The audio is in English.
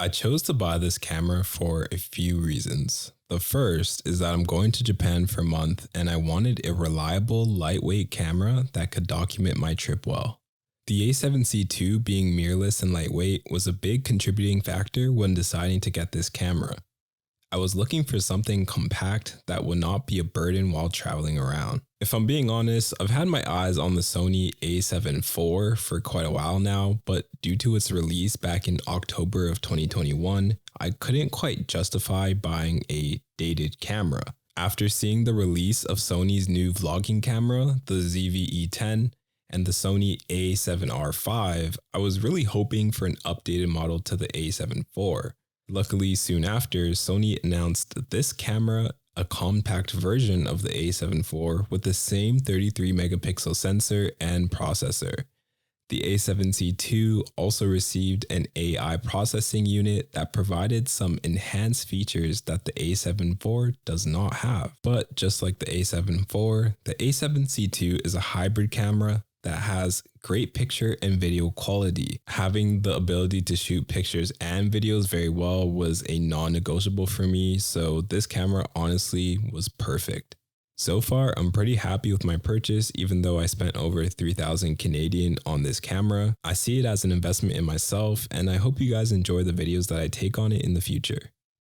I chose to buy this camera for a few reasons. The first is that I'm going to Japan for a month and I wanted a reliable, lightweight camera that could document my trip well. The A7cii II being mirrorless and lightweight was a big contributing factor when deciding to get this camera. I was looking for something compact that would not be a burden while traveling around. If I'm being honest, I've had my eyes on the Sony A7 IV for quite a while now, but due to its release back in October of 2021, I couldn't quite justify buying a dated camera. After seeing the release of Sony's new vlogging camera, the ZV-E10, and the Sony A7R V, I was really hoping for an updated model to the A7 IV. Luckily, soon after, Sony announced this camera, a compact version of the A7 IV with the same 33 megapixel sensor and processor. The A7cii II also received an AI processing unit that provided some enhanced features that the A7 IV does not have. But just like the A7 IV, the A7cii II is a hybrid camera that has great picture and video quality. Having the ability to shoot pictures and videos very well was a non-negotiable for me, so this camera honestly was perfect. So far, I'm pretty happy with my purchase, even though I spent over 3,000 Canadian on this camera. I see it as an investment in myself, and I hope you guys enjoy the videos that I take on it in the future.